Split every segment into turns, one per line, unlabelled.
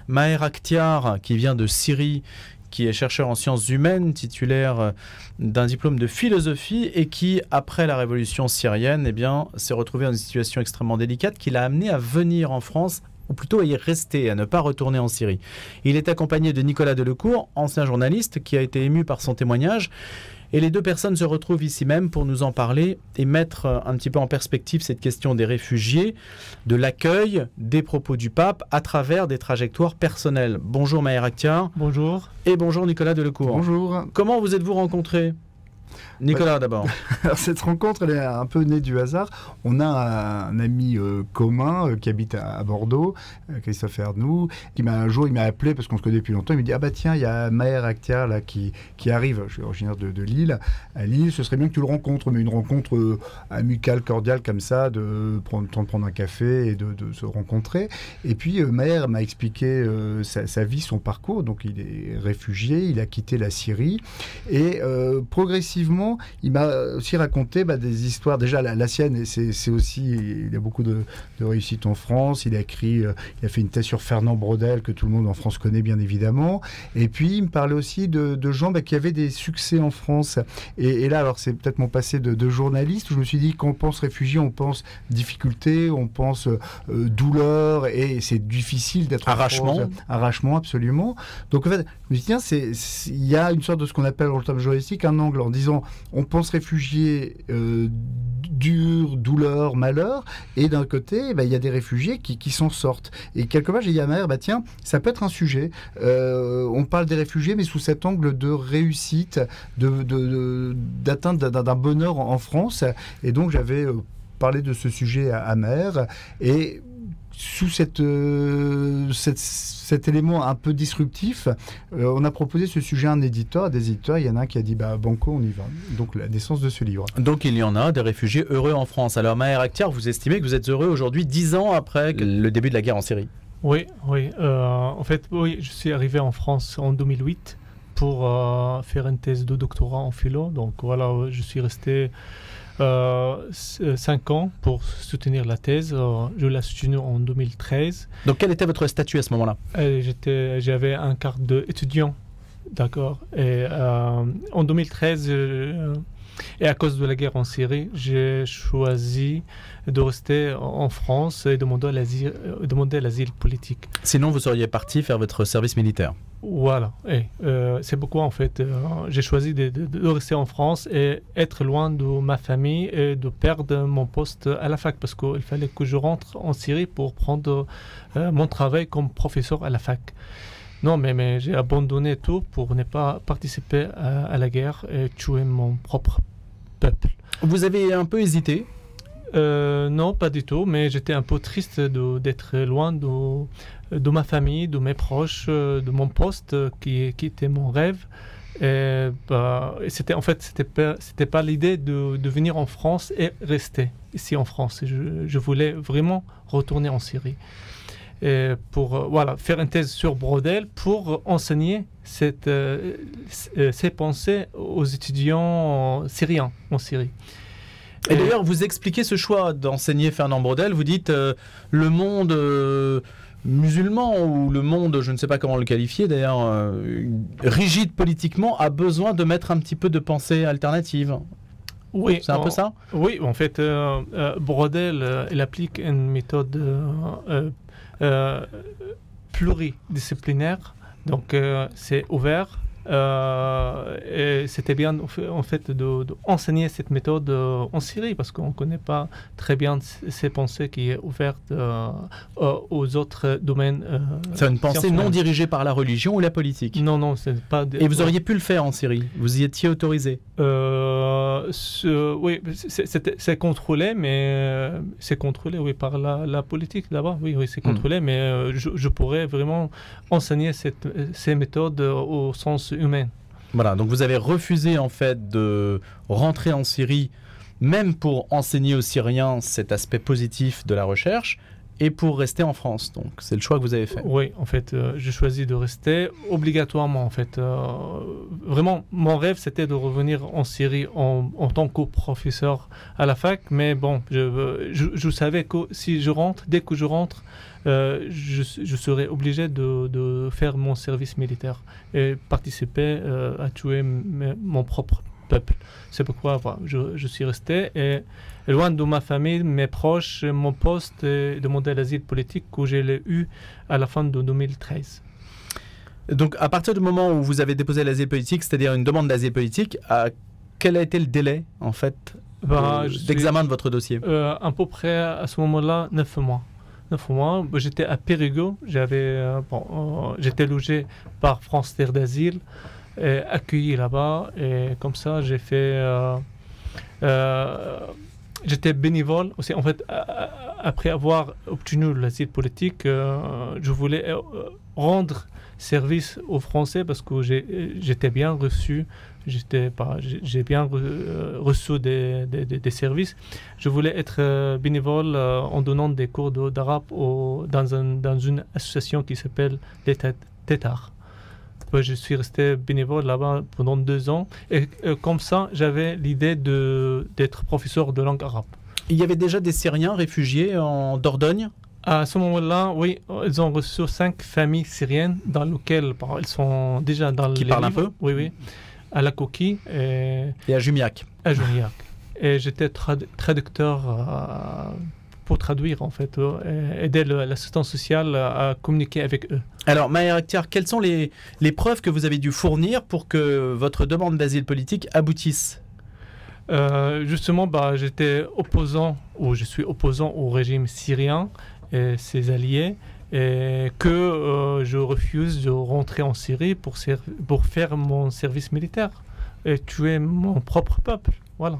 Maher Akhtiar, qui vient de Syrie, qui est chercheur en sciences humaines, titulaire d'un diplôme de philosophie et qui, après la révolution syrienne, eh bien, s'est retrouvé dans une situation extrêmement délicate qui l'a amené à venir en France, ou plutôt à y rester, à ne pas retourner en Syrie. Il est accompagné de Nicolas Delecourt, ancien journaliste, qui a été ému par son témoignage. Et les deux personnes se retrouvent ici même pour nous en parler et mettre un petit peu en perspective cette question des réfugiés, de l'accueil, des propos du pape à travers des trajectoires personnelles. Bonjour Maher Akhtiar.
Bonjour.
Et bonjour Nicolas Delecourt.
Bonjour.
Comment vous êtes-vous rencontrés ? Nicolas d'abord.
Alors, cette rencontre, elle est un peu née du hasard. On a un ami commun qui habite à Bordeaux, Christophe Ernoux, qui un jour il m'a appelé parce qu'on se connaît depuis longtemps. Il me dit ah bah tiens, il y a Maher Akhtiar là qui arrive. Je suis originaire de Lille. À Lille, ce serait bien que tu le rencontres, mais une rencontre amicale, cordiale comme ça, de prendre le temps de prendre un café et de se rencontrer. Et puis Maher m'a expliqué sa vie, son parcours. Donc il est réfugié, il a quitté la Syrie et progressivement il m'a aussi raconté des histoires. Déjà, la sienne, c'est aussi... Il a beaucoup de réussite en France. Il a écrit... il a fait une thèse sur Fernand Braudel, que tout le monde en France connaît, bien évidemment. Et puis, il me parlait aussi de gens qui avaient des succès en France. Et là, alors, c'est peut-être mon passé de journaliste, où je me suis dit, quand on pense réfugié, on pense difficulté, on pense douleur, et c'est difficile d'être...
Arrachement.
Arrachement, absolument. Donc, en fait, je me suis dit, tiens, il y a une sorte de ce qu'on appelle, dans le terme journalistique, un angle en disant on pense réfugiés dur, douleur, malheur, et d'un côté, il y a des réfugiés qui s'en sortent. Et quelque part, j'ai dit à Maher, tiens, ça peut être un sujet. On parle des réfugiés, mais sous cet angle de réussite, d'atteinte d'un bonheur en France. Et donc, j'avais parlé de ce sujet à Maher, et sous cet élément un peu disruptif, on a proposé ce sujet à des éditeurs. Il y en a un qui a dit banco, on y va. Donc la naissance de ce livre.
Donc il y en a des réfugiés heureux en France. Alors Maher Akhtiar, vous estimez que vous êtes heureux aujourd'hui, 10 ans après le début de la guerre en Syrie ?
Oui. En fait, oui, je suis arrivé en France en 2008 pour faire une thèse de doctorat en philo. Donc voilà, je suis resté 5 ans pour soutenir la thèse. Je l'ai soutenue en 2013.
Donc quel était votre statut à ce moment-là ?
J'avais un carte d'étudiant, d'accord. Et en 2013, et à cause de la guerre en Syrie, j'ai choisi de rester en France et demander l'asile politique.
Sinon, vous seriez parti faire votre service militaire.
Voilà, c'est pourquoi en fait j'ai choisi de rester en France et être loin de ma famille et de perdre mon poste à la fac parce qu'il fallait que je rentre en Syrie pour prendre mon travail comme professeur à la fac. Non, mais j'ai abandonné tout pour ne pas participer à la guerre et tuer mon propre peuple.
Vous avez un peu hésité ?
Non, pas du tout, mais j'étais un peu triste d'être loin de ma famille, de mes proches, de mon poste qui était mon rêve. Et c'était pas l'idée de venir en France et rester ici en France. Je voulais vraiment retourner en Syrie. Et pour faire une thèse sur Braudel pour enseigner ces pensées aux étudiants syriens en Syrie.
Et d'ailleurs, vous expliquez ce choix d'enseigner Fernand Braudel. Vous dites le monde musulman ou le monde, je ne sais pas comment le qualifier d'ailleurs, rigide politiquement, a besoin de mettre un petit peu de pensée alternative.
Oui,
c'est un peu ça ?
Oui, en fait, Braudel, il applique une méthode pluridisciplinaire. Donc, c'est ouvert. Et c'était bien en fait d'enseigner cette méthode en Syrie parce qu'on ne connaît pas très bien ces pensées qui est ouverte aux autres domaines.
C'est une pensée non dirigée par la religion ou la politique ?
Non, c'est pas...
Et vous auriez pu le faire en Syrie ? Vous y étiez autorisé ?
Oui, c'est contrôlé, mais c'est contrôlé par la politique là-bas. Oui, c'est contrôlé, mais je pourrais vraiment enseigner ces méthodes au sens humain.
Voilà, donc vous avez refusé en fait de rentrer en Syrie, même pour enseigner aux Syriens cet aspect positif de la recherche, et pour rester en France. Donc c'est le choix que vous avez fait.
Oui, en fait, j'ai choisi de rester obligatoirement. En fait, vraiment, mon rêve, c'était de revenir en Syrie en tant que professeur à la fac. Mais bon, je savais que si je rentre, dès que je rentre, je serais obligé de faire mon service militaire et participer à tuer mon propre peuple. C'est pourquoi voilà, je suis resté et loin de ma famille, mes proches, mon poste et demander l'asile politique que je l'ai eu à la fin de 2013.
Donc à partir du moment où vous avez déposé l'asile politique, c'est-à-dire une demande d'asile politique, quel a été le délai en fait d'examen de votre dossier?
À peu près à ce moment-là, 9 mois. 9 mois. J'étais à Périgueux, j'étais logé par France Terre d'Asile, accueilli là-bas et comme ça j'ai fait... j'étais bénévole aussi. En fait, après avoir obtenu l'asile politique, je voulais rendre service aux Français parce que j'étais bien reçu. J'ai bien reçu des services. Je voulais être bénévole en donnant des cours d'arabe dans une association qui s'appelle les Tétards. Je suis resté bénévole là-bas pendant 2 ans et comme ça, j'avais l'idée d'être professeur de langue arabe.
Il y avait déjà des Syriens réfugiés en Dordogne?
À ce moment-là, oui, ils ont reçu 5 familles syriennes dans lesquelles ils sont déjà dans
qui
les
parlent
livres.
un peu?
Oui, oui. À La Coquille
et à Jumiac.
À Jumiac. Et j'étais traducteur pour traduire, en fait, aider l'assistance sociale à communiquer avec eux.
Alors, Maher Akhtiar, quelles sont les preuves que vous avez dû fournir pour que votre demande d'asile politique aboutisse?
Justement, j'étais je suis opposant au régime syrien et ses alliés, et que je refuse de rentrer en Syrie pour faire mon service militaire et tuer mon propre peuple. Voilà.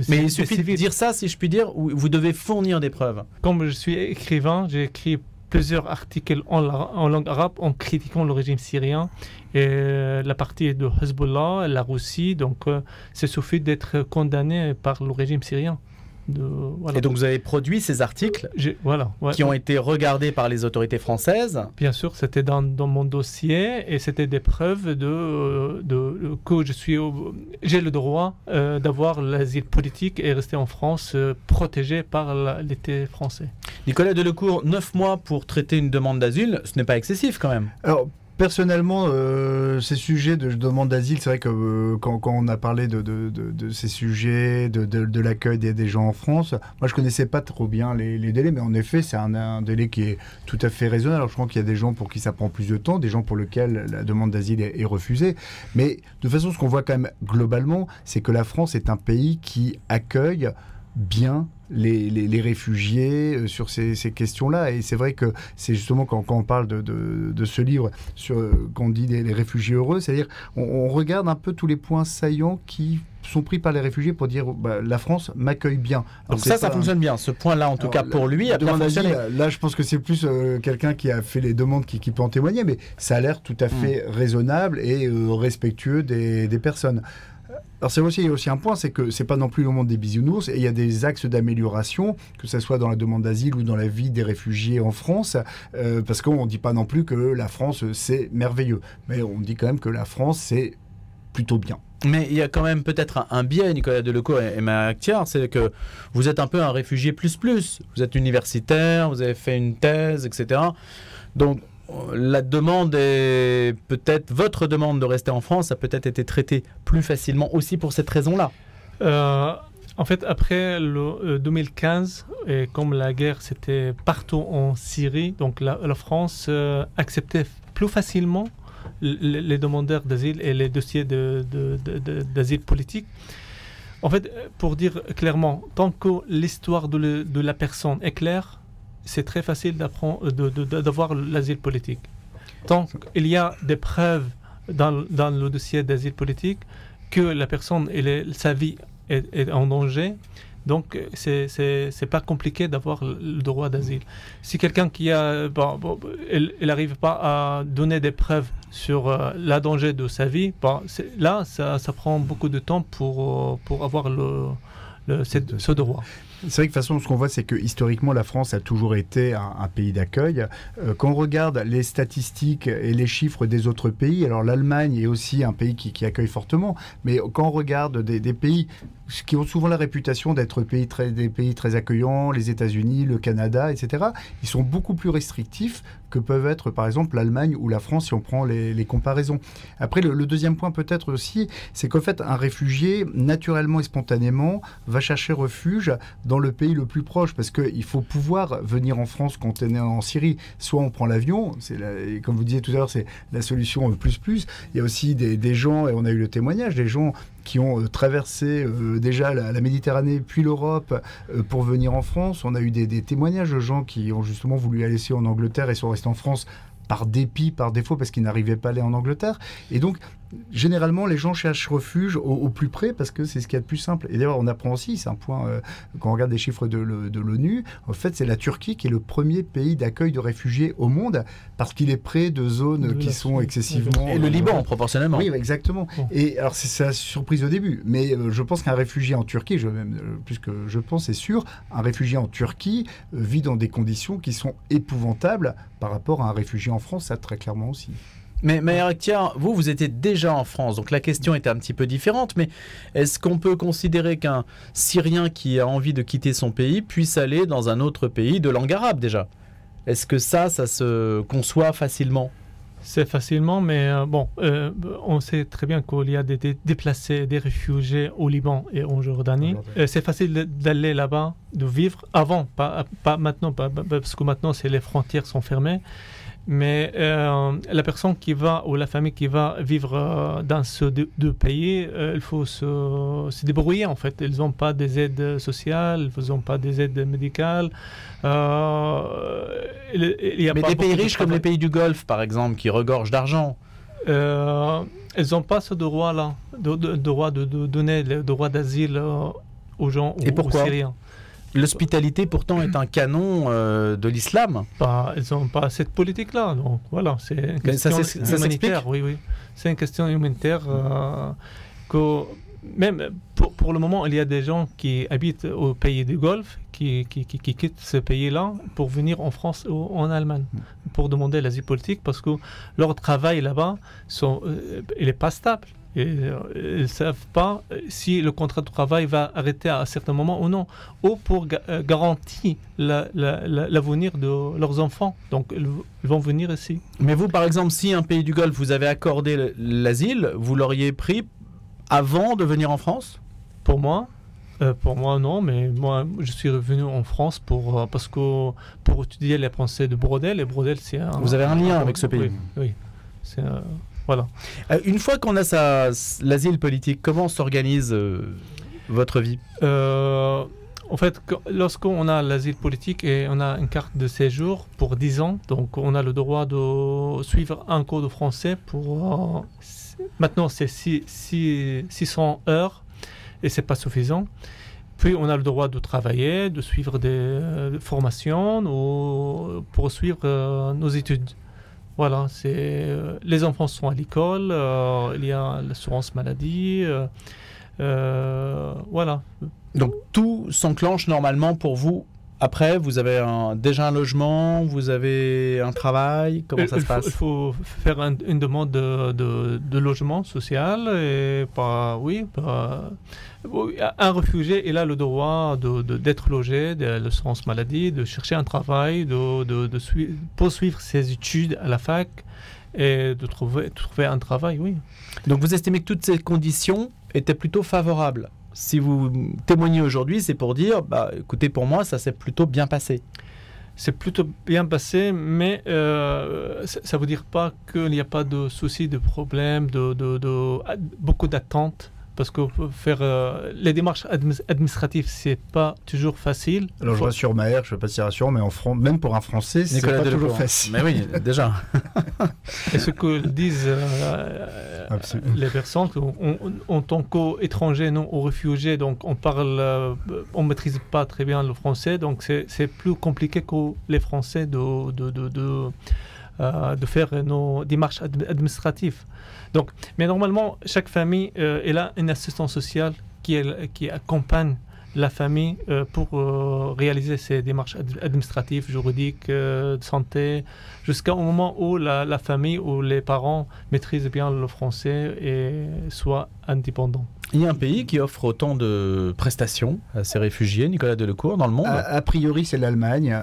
Mais il suffit de dire ça, si je puis dire, ou vous devez fournir des preuves.
Comme je suis écrivain, j'ai écrit plusieurs articles en langue arabe en critiquant le régime syrien et la partie de Hezbollah, la Russie. Donc, c'est suffit d'être condamné par le régime syrien.
Et donc, vous avez produit ces articles qui ont été regardés par les autorités françaises?
Bien sûr, c'était dans mon dossier et c'était des preuves que j'ai le droit d'avoir l'asile politique et rester en France protégé par l'État français.
Nicolas Delecourt, 9 mois pour traiter une demande d'asile, ce n'est pas excessif quand même?
Alors, personnellement, ces sujets de demande d'asile, c'est vrai que quand on a parlé de ces sujets, de l'accueil des gens en France, moi je connaissais pas trop bien les délais, mais en effet c'est un délai qui est tout à fait raisonnable. Alors je crois qu'il y a des gens pour qui ça prend plus de temps, des gens pour lesquels la demande d'asile est refusée, mais de toute façon ce qu'on voit quand même globalement, c'est que la France est un pays qui accueille bien les réfugiés sur ces questions-là. Et c'est vrai que c'est justement quand on parle de ce livre, quand on dit les réfugiés heureux, c'est-à-dire on regarde un peu tous les points saillants qui sont pris par les réfugiés pour dire la France m'accueille bien.
Alors donc ça fonctionne bien, ce point-là en tout cas pour lui a bien fonctionné.
Là je pense que c'est plus quelqu'un qui a fait les demandes qui peut en témoigner, mais ça a l'air tout à fait raisonnable et respectueux des personnes. Alors c'est aussi un point, c'est que c'est pas non plus le monde des bisounours, et il y a des axes d'amélioration, que ce soit dans la demande d'asile ou dans la vie des réfugiés en France, parce qu'on ne dit pas non plus que la France c'est merveilleux, mais on dit quand même que la France c'est plutôt bien.
Mais il y a quand même peut-être un biais, Nicolas Delecourt et Maher Akhtiar, c'est que vous êtes un peu un réfugié plus. Vous êtes universitaire, vous avez fait une thèse, etc. Donc la demande est peut-être, votre demande de rester en France a peut-être été traitée plus facilement aussi pour cette raison-là.
En fait, après le 2015, et comme la guerre c'était partout en Syrie, donc la France acceptait plus facilement les demandeurs d'asile et les dossiers d'asile politique. En fait, pour dire clairement, tant que l'histoire de la personne est claire, c'est très facile d'avoir l'asile politique. Tant qu'il y a des preuves dans le dossier d'asile politique que la personne, sa vie est en danger, donc c'est pas compliqué d'avoir le droit d'asile. Si quelqu'un qui il n'arrive pas à donner des preuves sur la danger de sa vie, ça prend beaucoup de temps pour avoir ce droit.
C'est vrai que de toute façon, ce qu'on voit, c'est que historiquement, la France a toujours été un pays d'accueil. Quand on regarde les statistiques et les chiffres des autres pays, alors l'Allemagne est aussi un pays qui accueille fortement, mais quand on regarde des pays qui ont souvent la réputation d'être des pays très accueillants, les États-Unis, le Canada, etc., ils sont beaucoup plus restrictifs que peuvent être, par exemple, l'Allemagne ou la France, si on prend les comparaisons. Après, le deuxième point peut-être aussi, c'est qu'en fait, un réfugié, naturellement et spontanément, va chercher refuge dans le pays le plus proche, parce qu'il faut pouvoir venir en France quand on est en Syrie. Soit on prend l'avion, comme vous disiez tout à l'heure, c'est la solution plus. Il y a aussi des gens, et on a eu le témoignage, des gens qui ont traversé déjà la Méditerranée puis l'Europe pour venir en France. On a eu des témoignages de gens qui ont justement voulu aller en Angleterre et sont restés en France par dépit, par défaut, parce qu'ils n'arrivaient pas à aller en Angleterre. Et donc, généralement, les gens cherchent refuge au plus près parce que c'est ce qu'il y a de plus simple. Et d'ailleurs, on apprend aussi, c'est un point, quand on regarde des chiffres de l'ONU, en fait, c'est la Turquie qui est le premier pays d'accueil de réfugiés au monde parce qu'il est près de zones qui sont excessivement...
Et le Liban, proportionnellement.
Oui, exactement. Bon. Et alors, c'est la surprise au début. Mais je pense qu'un réfugié en Turquie, plus que je pense, c'est sûr, un réfugié en Turquie vit dans des conditions qui sont épouvantables par rapport à un réfugié en France, ça très clairement aussi.
Mais Maher Akhtiar, vous étiez déjà en France, donc la question était un petit peu différente, mais est-ce qu'on peut considérer qu'un Syrien qui a envie de quitter son pays puisse aller dans un autre pays de langue arabe déjà? Est-ce que ça se conçoit facilement?
C'est facilement, mais on sait très bien qu'il y a des déplacés, des réfugiés au Liban et en Jordanie. C'est facile d'aller là-bas, de vivre avant, pas maintenant, parce que maintenant les frontières sont fermées. Mais la personne qui va, ou la famille qui va vivre dans ces deux pays, il faut se débrouiller en fait. Ils n'ont pas des aides sociales, ils n'ont pas des aides médicales. Mais
des pays riches comme les pays du Golfe, par exemple, qui regorgent d'argent.
Ils n'ont pas ce droit-là, droit de donner le droit d'asile aux gens, aux Syriens.
L'hospitalité, pourtant, est un canon de l'islam.
Ils n'ont pas cette politique-là. Donc, voilà, c'est une question humanitaire. Oui. C'est une question humanitaire que, même pour le moment, il y a des gens qui habitent au pays du Golfe, qui quittent ce pays-là pour venir en France ou en Allemagne pour demander l'asile politique parce que leur travail là-bas, il n'est pas stable. Ils ne savent pas si le contrat de travail va arrêter à un certain moment ou non, ou pour garantir l'avenir de leurs enfants. Donc, ils vont venir ici.
Mais vous, par exemple, si un pays du Golfe vous avait accordé l'asile, vous l'auriez pris avant de venir en France?
Pour moi, non, mais moi, je suis revenu en France pour étudier les Français de Brodel. Et Brodel, c'est
Vous avez un lien avec ce pays?
Oui. Voilà.
Une fois qu'on a l'asile politique, comment s'organise votre vie?
En fait, lorsqu'on a l'asile politique et on a une carte de séjour pour 10 ans, donc on a le droit de suivre un cours de français pour... maintenant, c'est 600 heures et c'est pas suffisant. Puis, on a le droit de travailler, de suivre des formations ou poursuivre nos études. Voilà, les enfants sont à l'école, il y a l'assurance maladie, voilà.
Donc tout s'enclenche normalement pour vous. Après, vous avez déjà un logement, vous avez un travail, comment ça se passe?
Il faut faire une demande de logement social et un réfugié, il a le droit d'être logé, de l'assurance maladie, de chercher un travail, de poursuivre ses études à la fac et de trouver un travail, oui.
Donc vous estimez que toutes ces conditions étaient plutôt favorables? Si vous témoignez aujourd'hui, c'est pour dire, écoutez, pour moi, ça s'est plutôt bien passé.
C'est plutôt bien passé, mais ça ne veut dire pas qu'il n'y a pas de soucis, de problèmes, beaucoup d'attentes. Parce que faire les démarches administratives, c'est pas toujours facile.
Alors je rassure Maher, je ne sais pas si rassurant, mais même pour un Français, c'est pas toujours facile.
Mais oui, déjà.
Et ce que disent les personnes, en tant qu'étrangers, non aux réfugiés, donc on maîtrise pas très bien le français, donc c'est plus compliqué que les Français de faire nos démarches administratives. Donc, mais normalement, chaque famille elle a une assistance sociale qui accompagne la famille pour réaliser ces démarches administratives, juridiques, de santé, jusqu'au moment où la famille ou les parents maîtrisent bien le français et soient indépendants.
Il y a un pays qui offre autant de prestations à ces réfugiés, Nicolas Delecourt, dans le monde?
A priori, c'est l'Allemagne,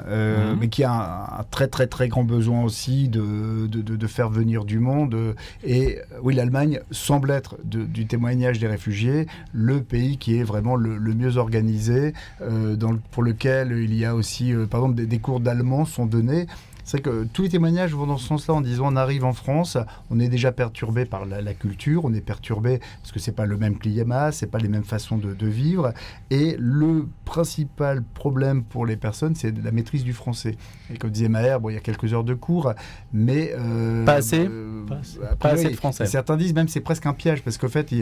mais qui a un très très très grand besoin aussi de faire venir du monde. Et oui, l'Allemagne semble être, du témoignage des réfugiés, le pays qui est vraiment le mieux organisé, pour lequel il y a aussi, par exemple, des cours d'allemand sont donnés. C'est que tous les témoignages vont dans ce sens-là en disant on arrive en France, on est déjà perturbé par la culture, on est perturbé parce que c'est pas le même climat, c'est pas les mêmes façons de vivre. Et le principal problème pour les personnes, c'est la maîtrise du français. Et comme disait Maher, bon, il y a quelques heures de cours, mais
pas assez, pas assez de français.
Certains disent même c'est presque un piège parce qu'en fait,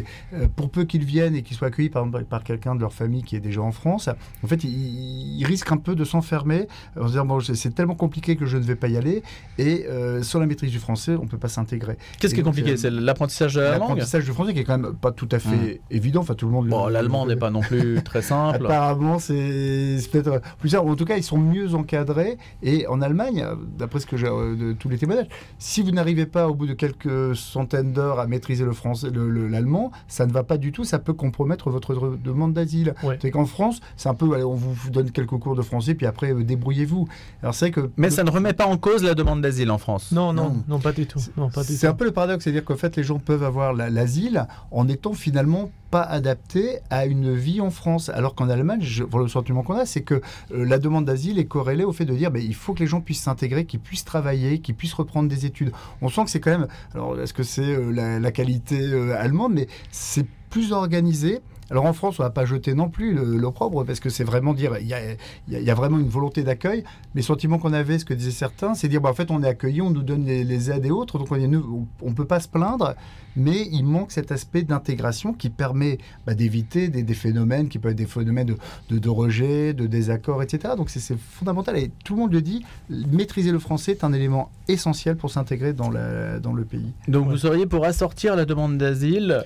pour peu qu'ils viennent et qu'ils soient accueillis par quelqu'un de leur famille qui est déjà en France, en fait, ils risquent un peu de s'enfermer en se disant bon, c'est tellement compliqué que je ne vais pas y aller, et sans la maîtrise du français, on ne peut pas s'intégrer.
Qu'est-ce qui est compliqué? C'est l'apprentissage de la langue?
L'apprentissage du français qui est quand même pas tout à fait évident. Enfin, tout le monde.
Bon, l'allemand n'est pas non plus très simple.
Apparemment, c'est peut-être plus simple. En tout cas, ils sont mieux encadrés. Et en Allemagne, d'après ce que j'ai de tous les témoignages, si vous n'arrivez pas au bout de quelques centaines d'heures à maîtriser le français, l'allemand, ça ne va pas du tout. Ça peut compromettre votre demande d'asile.
Ouais.
C'est qu'en France, c'est un peu, allez, on vous donne quelques cours de français, puis après débrouillez-vous. Alors c'est que.
Mais ça ne remet pas en cause la demande d'asile en France.
Non, pas du tout.
C'est un peu le paradoxe, c'est-à-dire qu'en fait, les gens peuvent avoir l'asile en étant finalement pas adaptés à une vie en France. Alors qu'en Allemagne, le sentiment qu'on a, c'est que la demande d'asile est corrélée au fait de dire il faut que les gens puissent s'intégrer, qu'ils puissent travailler, qu'ils puissent reprendre des études. On sent que c'est quand même... Alors, est-ce que c'est la qualité allemande? Mais c'est plus organisé. Alors en France, on ne va pas jeter non plus l'opprobre, parce que c'est vraiment dire, il y a vraiment une volonté d'accueil. Mais le sentiment qu'on avait, ce que disaient certains, c'est dire, en fait, on est accueillis, on nous donne les aides et autres, donc on ne peut pas se plaindre, mais il manque cet aspect d'intégration qui permet d'éviter des phénomènes qui peuvent être des phénomènes de rejet, de désaccord, etc. Donc c'est fondamental, et tout le monde le dit, maîtriser le français est un élément essentiel pour s'intégrer dans le pays.
Donc vous seriez pour assortir la demande d'asile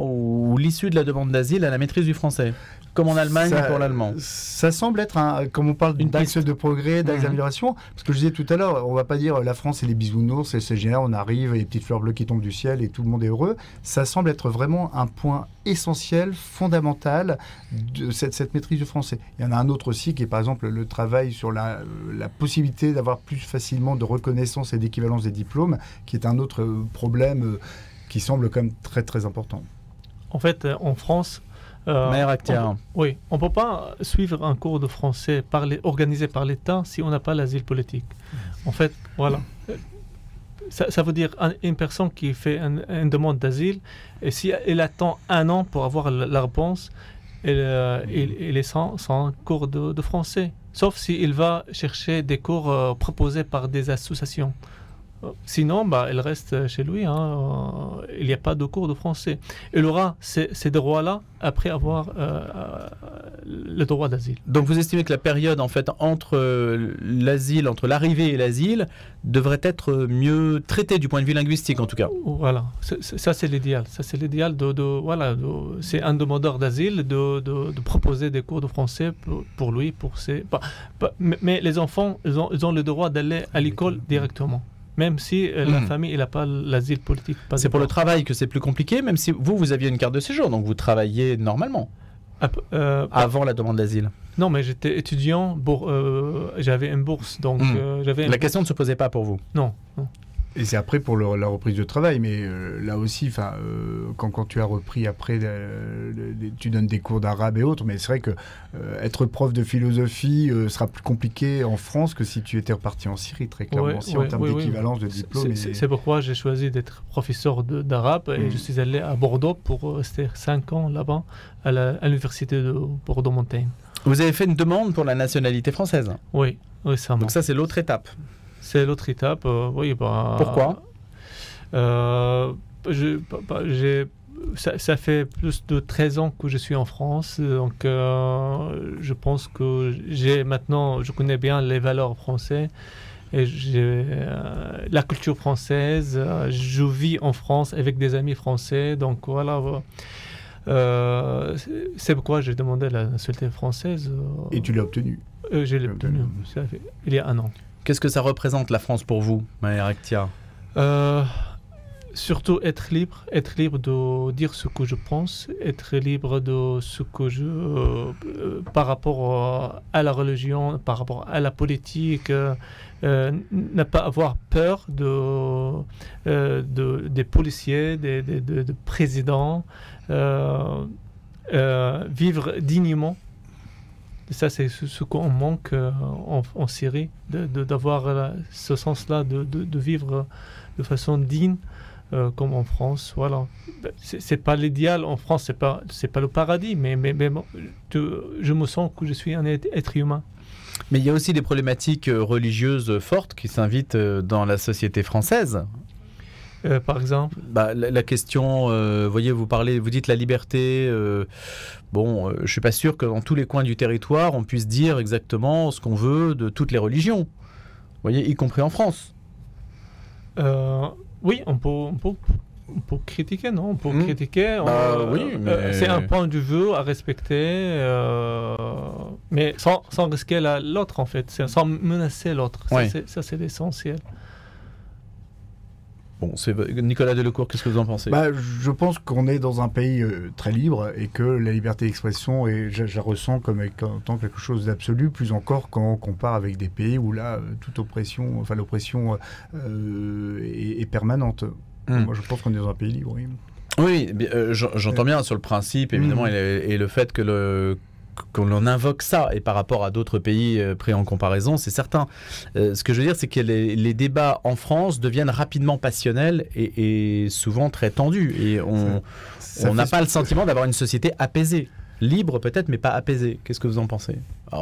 ou l'issue de la demande d'asile à la maîtrise du français, comme en Allemagne pour l'allemand.
Ça semble être, comme on parle d'axe de progrès, d'axe d'amélioration, parce que je disais tout à l'heure, on ne va pas dire la France c'est les bisounours, c'est génial, on arrive, et les petites fleurs bleues qui tombent du ciel et tout le monde est heureux. Ça semble être vraiment un point essentiel, fondamental de cette maîtrise du français. Il y en a un autre aussi qui est par exemple le travail sur la possibilité d'avoir plus facilement de reconnaissance et d'équivalence des diplômes, qui est un autre problème qui semble quand même très très important.
En fait, en France, on ne peut pas suivre un cours de français organisé par l'État si on n'a pas l'asile politique. En fait, voilà. Ça veut dire une personne qui fait une demande d'asile, et si elle attend 1 an pour avoir la réponse, elle est sans cours de français. Sauf s'il va chercher des cours proposés par des associations. Sinon, elle reste chez lui. Il n'y a pas de cours de français. Il aura ces droits-là après avoir le droit d'asile.
Donc vous estimez que la période en fait entre l'arrivée et l'asile devrait être mieux traitée du point de vue linguistique en tout cas.
Voilà, ça c'est l'idéal. Ça c'est l'idéal c'est un demandeur d'asile de proposer des cours de français pour lui, mais les enfants ils ont le droit d'aller à l'école directement. Même si la famille n'a pas l'asile politique.
C'est pour le travail que c'est plus compliqué, même si vous aviez une carte de séjour, donc vous travaillez normalement avant la demande d'asile.
Non, mais j'étais étudiant, j'avais une bourse, donc
La question ne se posait pas pour vous.
Non.
Et c'est après pour la reprise de travail, mais là aussi, quand tu as repris après, tu donnes des cours d'arabe et autres, mais c'est vrai que être prof de philosophie sera plus compliqué en France que si tu étais reparti en Syrie, très clairement, en termes d'équivalence de diplôme.
C'est pourquoi j'ai choisi d'être professeur d'arabe et je suis allé à Bordeaux pour rester 5 ans là-bas à l'université de Bordeaux-Montaigne.
Vous avez fait une demande pour la nationalité française?
Oui, récemment.
Donc ça, c'est l'autre étape.
C'est l'autre étape, oui.
Pourquoi?
Ça fait plus de 13 ans que je suis en France, donc je pense que je connais bien les valeurs françaises et la culture française. Je vis en France avec des amis français, donc voilà. C'est pourquoi j'ai demandé la nationalité française.
Et tu l'as obtenu.
Je l'ai obtenu, il y a un an.
Qu'est-ce que ça représente la France pour vous, Maher Akhtiar?
Surtout être libre de dire ce que je pense, être libre de ce que par rapport à la religion, par rapport à la politique, ne pas avoir peur des policiers, des présidents, vivre dignement. Ça, c'est ce qu'on manque en Syrie, d'avoir ce sens-là, de vivre de façon digne. Comme en France, voilà. C'est pas l'idéal en France, c'est pas le paradis, mais je me sens que je suis un être humain.
Mais il y a aussi des problématiques religieuses fortes qui s'invitent dans la société française.
Par exemple,
la question, voyez, vous dites la liberté. Je suis pas sûr que dans tous les coins du territoire, on puisse dire exactement ce qu'on veut de toutes les religions. Vous voyez, y compris en France.
Oui, on peut critiquer, non? On peut critiquer.
Oui, mais...
C'est un point de vue à respecter, mais sans risquer l'autre, en fait, sans menacer l'autre.
Ouais.
Ça, c'est l'essentiel.
Bon, Nicolas Delecourt, qu'est-ce que vous en pensez?
Je pense qu'on est dans un pays très libre et que la liberté d'expression, je la ressens comme étant quelque chose d'absolu, plus encore quand on compare avec des pays où là, toute oppression, l'oppression est permanente. Moi, je pense qu'on est dans un pays libre, oui.
Oui, j'entends bien sur le principe, évidemment, et le fait qu'on invoque ça, et par rapport à d'autres pays pris en comparaison, c'est certain. Ce que je veux dire, c'est que les débats en France deviennent rapidement passionnels et souvent très tendus. Et on n'a pas le sentiment d'avoir une société apaisée. Libre peut-être, mais pas apaisée. Qu'est-ce que vous en pensez?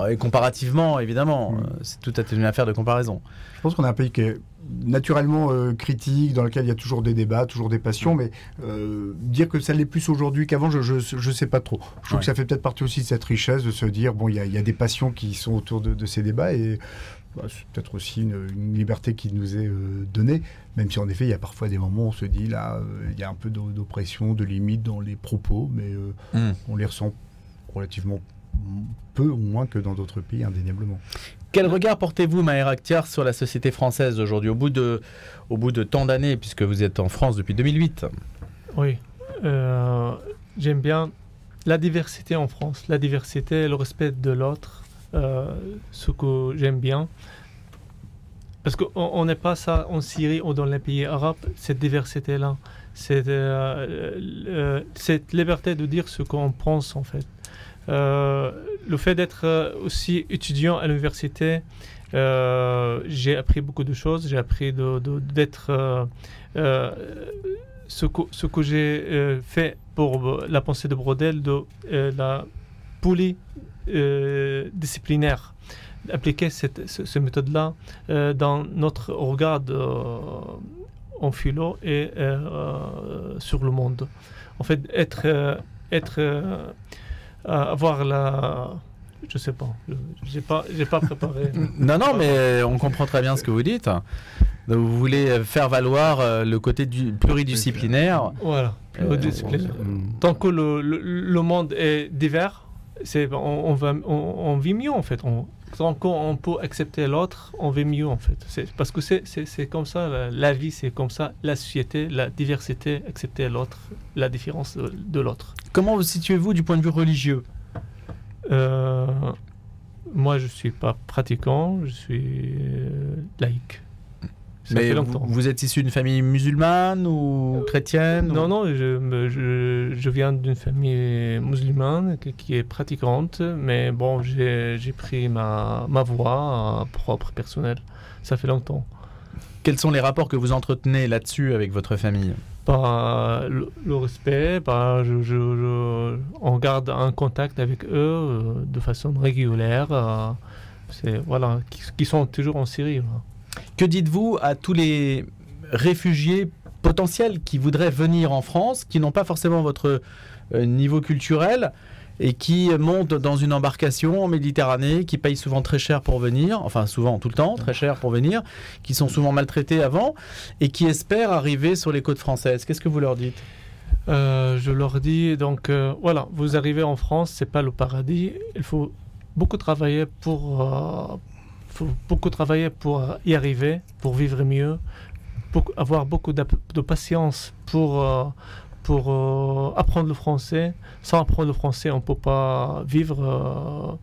Et comparativement, évidemment, c'est tout à fait une affaire de comparaison.
Je pense qu'on a un pays qui est naturellement critique, dans lequel il y a toujours des débats, toujours des passions, mais dire que ça l'est plus aujourd'hui qu'avant, je ne sais pas trop. Je trouve que ça fait peut-être partie aussi de cette richesse de se dire, bon, il y a des passions qui sont autour de ces débats, et c'est peut-être aussi une liberté qui nous est donnée, même si en effet, il y a parfois des moments où on se dit, là, il y a un peu d'oppression, de limite dans les propos, mais on les ressent relativement peu ou moins que dans d'autres pays, indéniablement.
Quel regard portez-vous, Maher Akhtiar, sur la société française aujourd'hui, au bout de tant d'années, puisque vous êtes en France depuis 2008?
Oui, j'aime bien la diversité en France, la diversité, le respect de l'autre, ce que j'aime bien. Parce qu'on n'est pas ça en Syrie ou dans les pays arabes, cette diversité-là, cette liberté de dire ce qu'on pense en fait. Le fait d'être aussi étudiant à l'université, j'ai appris beaucoup de choses. J'ai appris d'être ce que j'ai fait pour la pensée de Braudel, de la polydisciplinaire, appliquer cette méthode-là dans notre regard en philo et sur le monde. En fait, avoir je sais pas, j'ai pas préparé.
Non, mais on comprend très bien ce que vous dites. Donc, vous voulez faire valoir le côté pluridisciplinaire.
Voilà, pluridisciplinaire. Tant que le monde est divers, on vit mieux en fait. Tant qu'on peut accepter l'autre, on vit mieux en fait. Parce que c'est comme ça, la vie c'est comme ça, la société, la diversité, accepter l'autre, la différence de l'autre.
Comment vous situez-vous du point de vue religieux?
Moi je ne suis pas pratiquant, je suis laïque.
Mais vous êtes issu d'une famille musulmane ou chrétienne?
Non, je viens d'une famille musulmane qui est pratiquante, mais bon, j'ai pris ma voie propre, personnelle. Ça fait longtemps.
Quels sont les rapports que vous entretenez là-dessus avec votre famille?
Le respect, on garde un contact avec eux de façon régulière. Qui sont toujours en Syrie.
Que dites-vous à tous les réfugiés potentiels qui voudraient venir en France, qui n'ont pas forcément votre niveau culturel et qui montent dans une embarcation en Méditerranée, qui payent souvent très cher pour venir, enfin souvent, tout le temps, très cher pour venir, qui sont souvent maltraités avant et qui espèrent arriver sur les côtes françaises? Qu'est-ce que vous leur dites?
Je leur dis, donc, voilà, vous arrivez en France, c'est pas le paradis. Il faut beaucoup travailler pour y arriver, pour vivre mieux, pour avoir beaucoup de patience pour apprendre le français. Sans apprendre le français, on ne peut pas vivre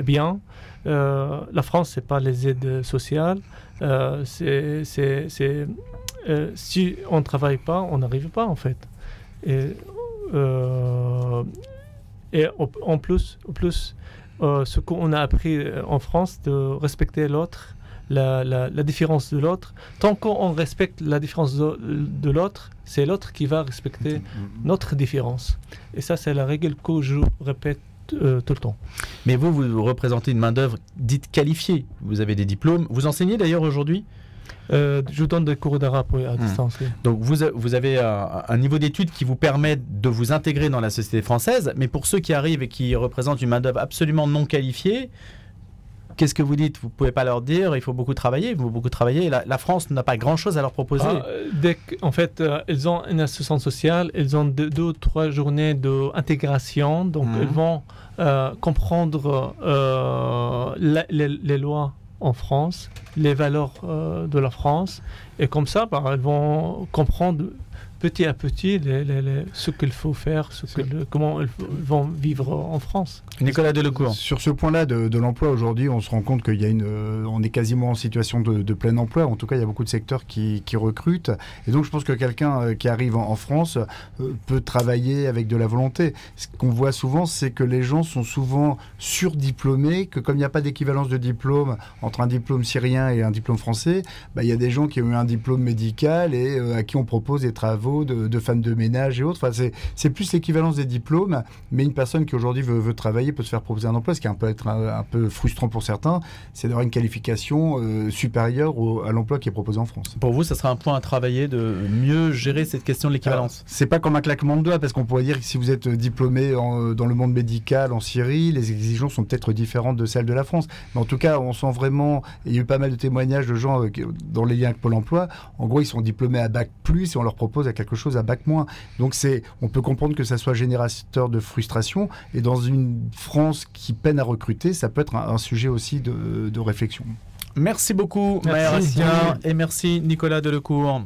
bien. La France, c'est pas les aides sociales. Si on ne travaille pas, on n'arrive pas en fait. Et en plus, ce qu'on a appris en France, de respecter l'autre, la différence de l'autre. Tant qu'on respecte la différence de l'autre, c'est l'autre qui va respecter notre différence. Et ça, c'est la règle que je répète tout le temps.
Mais vous représentez une main-d'œuvre dite qualifiée. Vous avez des diplômes. Vous enseignez d'ailleurs aujourd'hui ?
Je donne des cours d'arabe à distance. Oui.
Donc vous avez un niveau d'études qui vous permet de vous intégrer dans la société française, mais pour ceux qui arrivent et qui représentent une main-d'œuvre absolument non qualifiée, qu'est-ce que vous dites ? Vous ne pouvez pas leur dire, il faut beaucoup travailler, La France n'a pas grand-chose à leur proposer.
En fait, ils ont une assistance sociale, ils ont 2 ou 3 journées d'intégration, donc ils vont comprendre les lois en France, les valeurs de la France, et comme ça, elles vont comprendre petit à petit ce qu'il faut faire, comment ils vont vivre en France.
Nicolas Delecourt.
Sur ce point-là de l'emploi, aujourd'hui, on se rend compte qu'il y a on est quasiment en situation de plein emploi. En tout cas, il y a beaucoup de secteurs qui recrutent. Et donc, je pense que quelqu'un qui arrive en France peut travailler avec de la volonté. Ce qu'on voit souvent, c'est que les gens sont souvent surdiplômés, que comme il n'y a pas d'équivalence de diplôme entre un diplôme syrien et un diplôme français, il y a des gens qui ont eu un diplôme médical et à qui on propose des travaux de femmes de ménage et autres. Enfin, c'est plus l'équivalence des diplômes, mais une personne qui aujourd'hui veut travailler peut se faire proposer un emploi, ce qui peut être un peu frustrant pour certains, c'est d'avoir une qualification supérieure à l'emploi qui est proposé en France.
Pour vous, ça sera un point à travailler de mieux gérer cette question de l'équivalence.
C'est pas comme un claquement de doigts, parce qu'on pourrait dire que si vous êtes diplômé dans le monde médical en Syrie, les exigences sont peut-être différentes de celles de la France. Mais en tout cas, on sent vraiment, il y a eu pas mal de témoignages de gens dans les liens avec Pôle emploi. En gros, ils sont diplômés à bac plus et on leur propose à quelque chose à bac moins. Donc on peut comprendre que ça soit générateur de frustration, et dans une France qui peine à recruter, ça peut être un sujet aussi de réflexion.
Merci beaucoup, Maher Assia, et merci Nicolas Delecourt.